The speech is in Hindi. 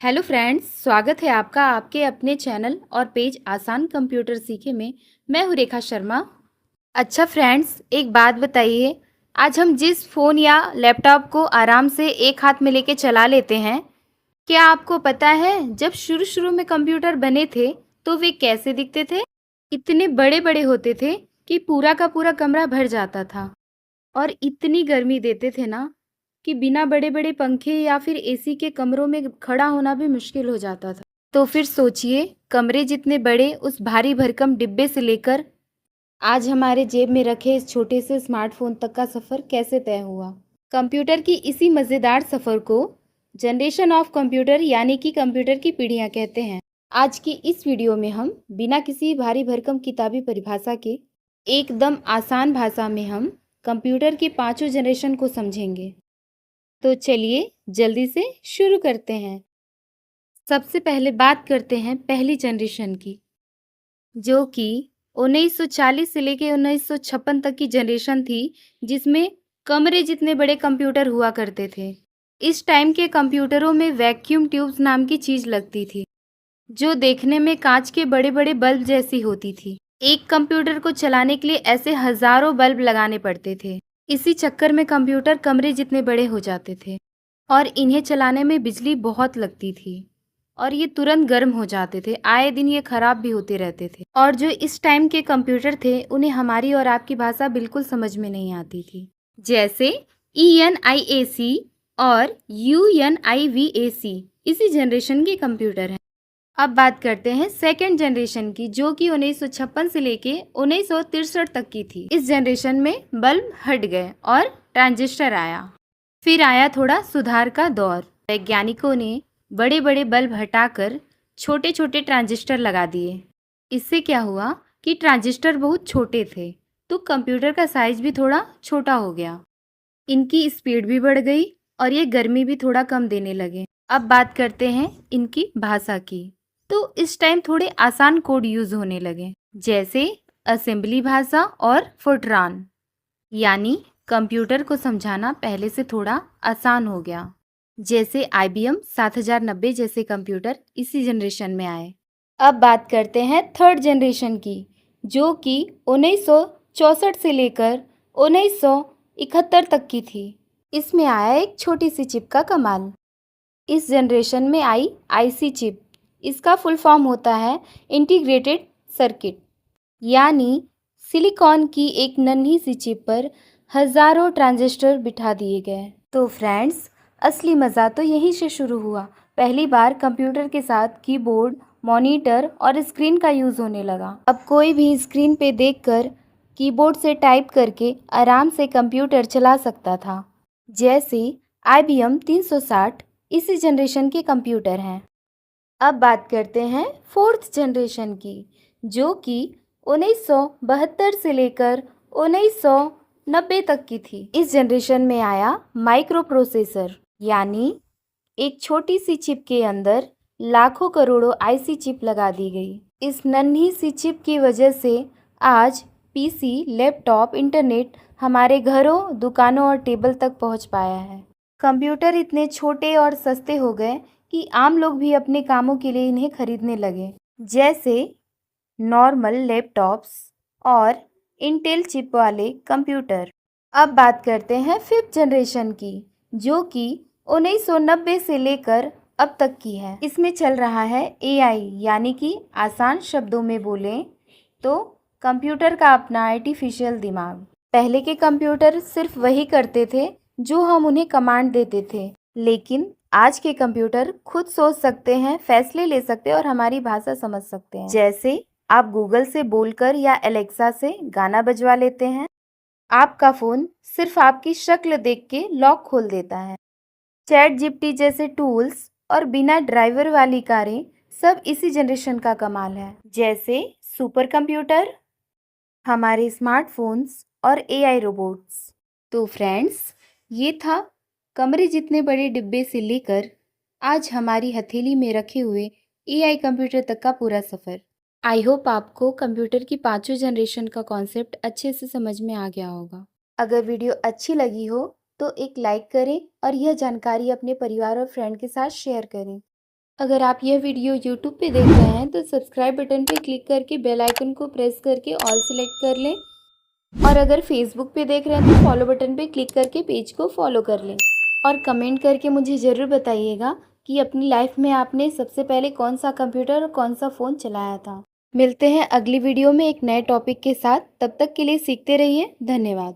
हेलो फ्रेंड्स, स्वागत है आपका आपके अपने चैनल और पेज आसान कंप्यूटर सीखे में। मैं हूँ रेखा शर्मा। अच्छा फ्रेंड्स, एक बात बताइए, आज हम जिस फ़ोन या लैपटॉप को आराम से एक हाथ में लेके चला लेते हैं, क्या आपको पता है जब शुरू शुरू में कंप्यूटर बने थे तो वे कैसे दिखते थे? इतने बड़े बड़े होते थे कि पूरा का पूरा कमरा भर जाता था और इतनी गर्मी देते थे ना कि बिना बड़े-बड़े पंखे या फिर एसी के कमरों में खड़ा होना भी मुश्किल हो जाता था। तो फिर सोचिए, कमरे जितने बड़े उस भारी भरकम डिब्बे से लेकर आज हमारे जेब में रखे इस छोटे से स्मार्टफोन तक का सफ़र कैसे तय हुआ। कंप्यूटर की इसी मज़ेदार सफ़र को जनरेशन ऑफ कंप्यूटर यानी कि कंप्यूटर की पीढ़ियाँ कहते हैं। आज की इस वीडियो में हम बिना किसी भारी भरकम किताबी परिभाषा के एकदम आसान भाषा में हम कंप्यूटर की पांचों जनरेशन को समझेंगे। तो चलिए जल्दी से शुरू करते हैं। सबसे पहले बात करते हैं पहली जनरेशन की, जो कि 1940 से लेके 1956 तक की जनरेशन थी, जिसमें कमरे जितने बड़े कंप्यूटर हुआ करते थे। इस टाइम के कंप्यूटरों में वैक्यूम ट्यूब्स नाम की चीज़ लगती थी, जो देखने में कांच के बड़े बड़े बल्ब जैसी होती थी। एक कंप्यूटर को चलाने के लिए ऐसे हजारों बल्ब लगाने पड़ते थे। इसी चक्कर में कंप्यूटर कमरे जितने बड़े हो जाते थे और इन्हें चलाने में बिजली बहुत लगती थी और ये तुरंत गर्म हो जाते थे। आए दिन ये खराब भी होते रहते थे और जो इस टाइम के कंप्यूटर थे उन्हें हमारी और आपकी भाषा बिल्कुल समझ में नहीं आती थी। जैसे ENIAC और UNIVAC इसी जनरेशन के कंप्यूटर हैं। अब बात करते हैं सेकेंड जनरेशन की, जो कि 1956 से लेके 1963 तक की थी। इस जनरेशन में बल्ब हट गए और ट्रांजिस्टर आया। फिर आया थोड़ा सुधार का दौर। वैज्ञानिकों ने बड़े बड़े बल्ब हटाकर छोटे छोटे ट्रांजिस्टर लगा दिए। इससे क्या हुआ कि ट्रांजिस्टर बहुत छोटे थे, तो कंप्यूटर का साइज भी थोड़ा छोटा हो गया। इनकी स्पीड भी बढ़ गई और ये गर्मी भी थोड़ा कम देने लगे। अब बात करते हैं इनकी भाषा की। तो इस टाइम थोड़े आसान कोड यूज होने लगे, जैसे असेंबली भाषा और फोर्ट्रान, यानी कंप्यूटर को समझाना पहले से थोड़ा आसान हो गया। जैसे IBM 7090 जैसे कंप्यूटर इसी जनरेशन में आए। अब बात करते हैं थर्ड जनरेशन की, जो कि 1964 से लेकर 1971 तक की थी। इसमें आया एक छोटी सी चिप का कमाल। इस जनरेशन में आई IC चिप। इसका फुल फॉर्म होता है इंटीग्रेटेड सर्किट, यानी सिलिकॉन की एक नन्ही सी चिप पर हजारों ट्रांजिस्टर बिठा दिए गए। तो फ्रेंड्स, असली मज़ा तो यहीं से शुरू हुआ। पहली बार कंप्यूटर के साथ कीबोर्ड, मॉनिटर और स्क्रीन का यूज़ होने लगा। अब कोई भी स्क्रीन पे देखकर कीबोर्ड से टाइप करके आराम से कंप्यूटर चला सकता था। जैसे IBM 360 इसी जनरेशन के कंप्यूटर हैं। अब बात करते हैं फोर्थ जनरेशन की, जो कि 1972 से लेकर 1990 तक की थी। इस जनरेशन में आया माइक्रो प्रोसेसर, यानी एक छोटी सी चिप के अंदर लाखों करोड़ों IC चिप लगा दी गई। इस नन्ही सी चिप की वजह से आज PC, लैपटॉप, इंटरनेट हमारे घरों, दुकानों और टेबल तक पहुंच पाया है। कंप्यूटर इतने छोटे और सस्ते हो गए कि आम लोग भी अपने कामों के लिए इन्हें खरीदने लगे, जैसे नॉर्मल लैपटॉप्स और इंटेल चिप वाले कंप्यूटर। अब बात करते हैं फिफ्थ जनरेशन की, जो कि 1990 से लेकर अब तक की है। इसमें चल रहा है AI, यानी कि आसान शब्दों में बोलें तो कंप्यूटर का अपना आर्टिफिशियल दिमाग। पहले के कंप्यूटर सिर्फ वही करते थे जो हम उन्हें कमांड देते थे, लेकिन आज के कंप्यूटर खुद सोच सकते हैं, फैसले ले सकते हैं और हमारी भाषा समझ सकते हैं। जैसे आप गूगल से बोलकर या एलेक्सा से गाना बजवा लेते हैं। आपका फ़ोन सिर्फ आपकी शक्ल देख के लॉक खोल देता है। चैट जीपीटी जैसे टूल्स और बिना ड्राइवर वाली कारें सब इसी जनरेशन का कमाल है। जैसे सुपर कंप्यूटर, हमारे स्मार्टफोन्स और AI रोबोट्स। तो फ्रेंड्स, ये था कमरे जितने बड़े डिब्बे से लेकर आज हमारी हथेली में रखे हुए AI कंप्यूटर तक का पूरा सफ़र। आई होप आपको कंप्यूटर की पांचों जनरेशन का कॉन्सेप्ट अच्छे से समझ में आ गया होगा। अगर वीडियो अच्छी लगी हो तो एक लाइक करें और यह जानकारी अपने परिवार और फ्रेंड के साथ शेयर करें। अगर आप यह वीडियो यूट्यूब पे देख रहे हैं तो सब्सक्राइब बटन पे क्लिक करके बेल आइकन को प्रेस करके ऑल सेलेक्ट कर लें। और अगर फेसबुक पे देख रहे हैं तो फॉलो बटन पे क्लिक करके पेज को फॉलो कर लें। और कमेंट करके मुझे ज़रूर बताइएगा कि अपनी लाइफ में आपने सबसे पहले कौन सा कंप्यूटर और कौन सा फ़ोन चलाया था। मिलते हैं अगली वीडियो में एक नए टॉपिक के साथ। तब तक के लिए सीखते रहिए। धन्यवाद।